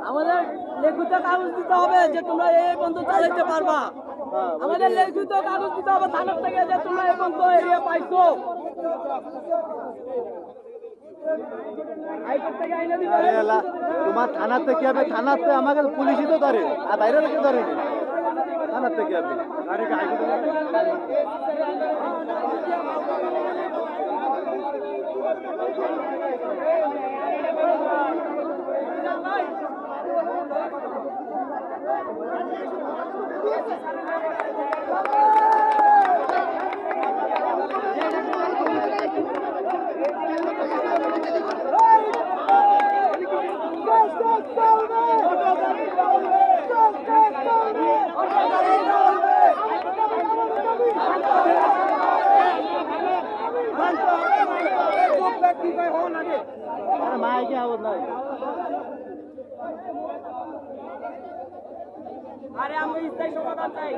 আমাদের লিখিত কাগজ দিতে হবে যে তোমরা এই বন্ধ চালাইতে পারবা। আমাদের লিখিত কাগজ দিতে হবে থানার থেকে যে তোমরা এই বন্ধ এরিয়া পাইছো। তোমার থানার থেকে হবে, থানার থেকে আমাকে পুলিশই তো ধরে, আর বাইরে থেকে ধরে থানার থেকে হবে। মাইকে আওয়াজ নাই। আরে আমি স্থায়ী সমাধান চাই।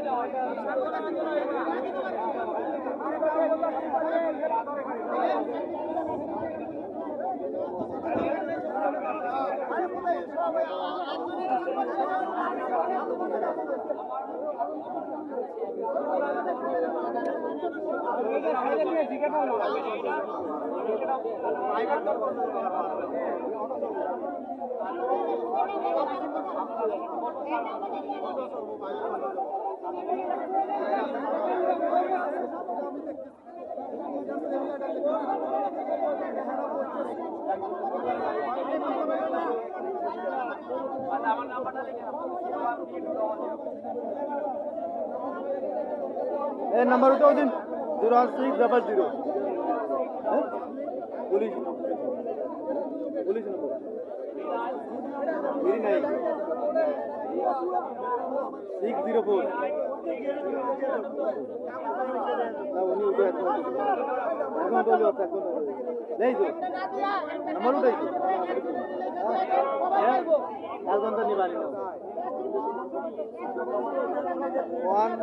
এই নাম্বার উঠাও দিন, 01600 পুলিশ পুলিশ নম্বর 604 না উনি উঠে এখন বলি এখন নেই তো নাম্বার উঠাই তো এখন তো নিবানি না 1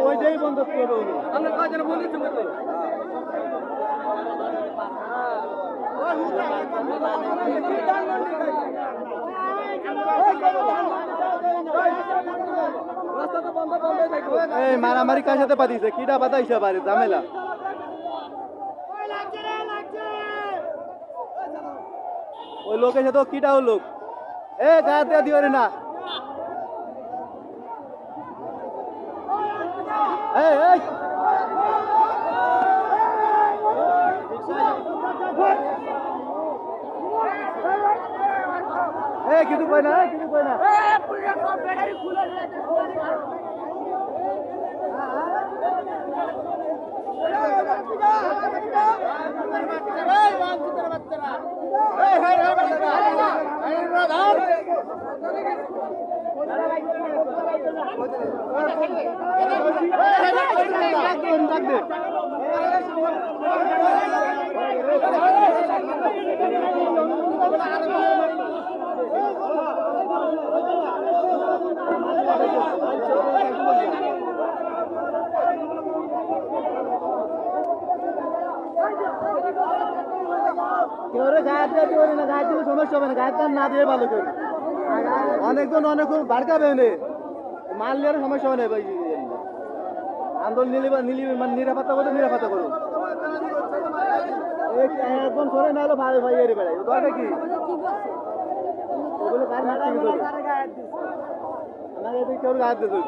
ওইটাই বন্ধ করবো আমরা কয়জন বলেছি এই মারামারি কার সাথে পাতিছে কিটা পাতাইছে বাড়ি ঝামেলা ওই লোকের সাথে কিটা ও লোক এ গায়ে দিও রে না এই এই এই কিছু কই না কিছু কই না এই পুরো ব্যাটারি খুলে দিয়েছে সমস্যা হবে না গায়ে না দিয়ে ভালো করে অনেকজন অনেকক্ষণ বাড়কাবে মারলে আর সমস্যা হবে না ভাই আন্দোলন নিরাপত্তা করো নিরাপত্তা করো একজন সরে না হলো ভাই ভাই এর বেড়াই দরকার কি ওগুলো কার মারা আমাকে কেউ গায়ে দিতে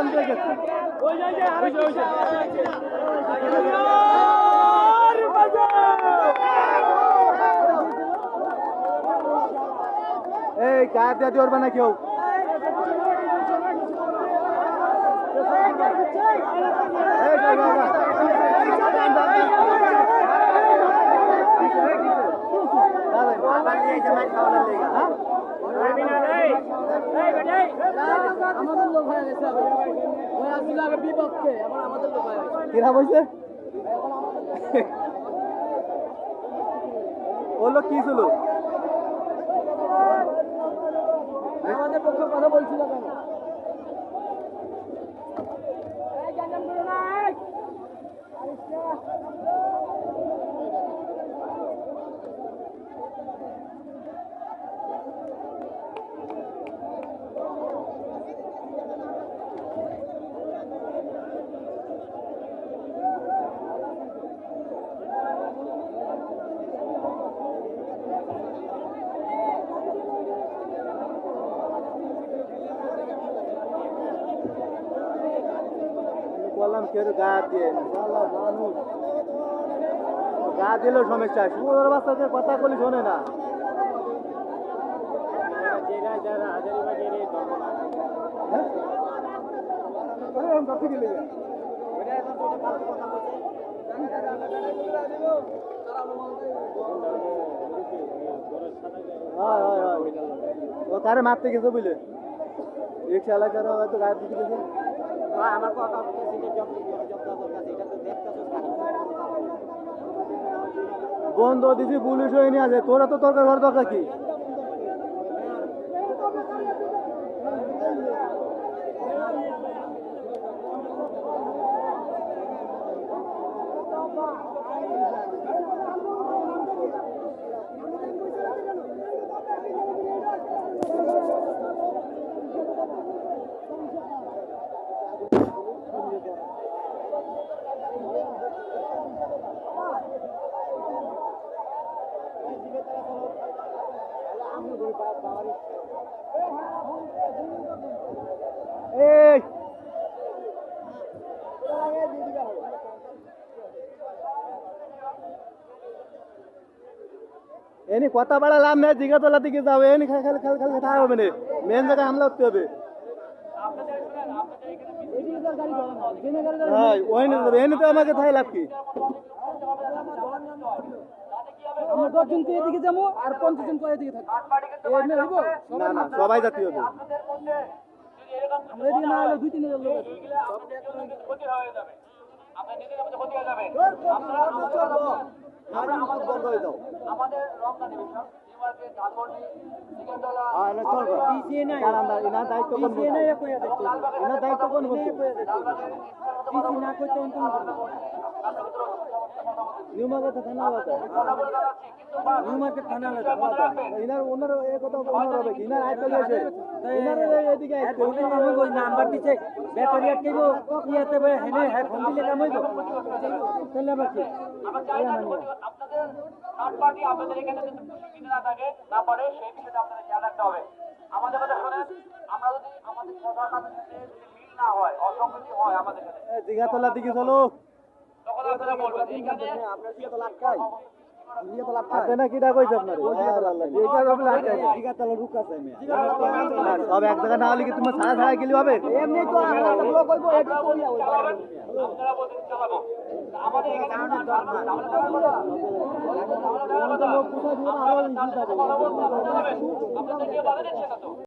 আমি দেখেছি। ওই যে আরেকটা এই গায়ে দিয়ে উঠবে না কেউ। এই যা, যা, যা। আমাদের লোক হয়ে গেছে ওই আসছিল আগে বিপক্ষে এখন আমাদের লোক হয়ে গেছে কিরা বলছে ও লোক কি ছিল? আমাদের পক্ষে কথা বলছিল কেন বললাম কেউ গা দিয়ে মানুষ গা দিলেও সমস্যা শুয়োর বাচ্চাকে কথা বলি শোনে না। ও কারে মারতে গেছে বুঝলে রিক্সা এলাকার হয়তো গায়ে দিতে গেছে। আমার কথা এটা তো বন্ধ দিছি পুলিশ হয়নি আছে তোরা তো তরকার ঘর দরকার কি? এই এনি কথা বাড়ালাম না জিগা তোলা দিকে যাও এনি খালি খালি খালি খালি কথা হবে না মেন জায়গায় হামলা করতে হবে। হ্যাঁ ওই এনি তো আমাকে থাই লাভ কি? আমরা 10 জন তো এদিকে যাবো আর 50 জন তো এদিকে থাকবো এমনি হইব না না সবাই জাতি হবে। আমরা এদিকে না হলে 2-3 জন লোক আছে আমাদের রমজান ডিভিশন নিউমার্কেট ধানমন্ডি সিকান্দলা চলবে ডিসি নাই ইনা দায়িত্ব কোন ডিসি নাই কইয়া দেখতে ইনা দায়িত্ব কোন বলতে ডিসি না কইতে কোন নিউমার্কেট থানা আছে নিউমার্কেট থানা আছে ইনার ওনার এই কথা ওনার হবে ইনার আইতে গেছে ইনার এদিকে আইতে আমি কই নাম্বার দিছে ব্যাটারি আটকেইবো ইয়াতে বই হেনে হ্যাঁ ফোন দিলে কাম হইবো তাহলে আবার কি আপনাদের থার্ড পার্টি আপনাদের এখানে যদি সুবিধা না থাকে না পারে সেই বিষয়টা আপনাদের খেয়াল রাখতে হবে। আমাদের কথা শুনেন, আমরা যদি আমাদের কথার সাথে যদি মিল না হয়, অসঙ্গতি হয় আমাদের সাথে, জিগা তোলা দিকে চলো তখন আপনারা বলবেন এখানে আপনার দিকে তো লাটকাই দিকে তো লাটকাই আপনি না কিটা কইছ আপনারে এইটা রবে লাগে দিকে তো রুক আছে মে সব এক জায়গা না হলে কি তুমি ছাড়া ছাড়া গেলি হবে? এমনি তো আমরা ব্লক কইবো এটি কইয়া ওই আপনারা বলতে চালাবো আমাদের এখানে লোক কোথায় দিবে আরো ইজি যাবে আপনাদের কেউ বাধা দিচ্ছে না তো?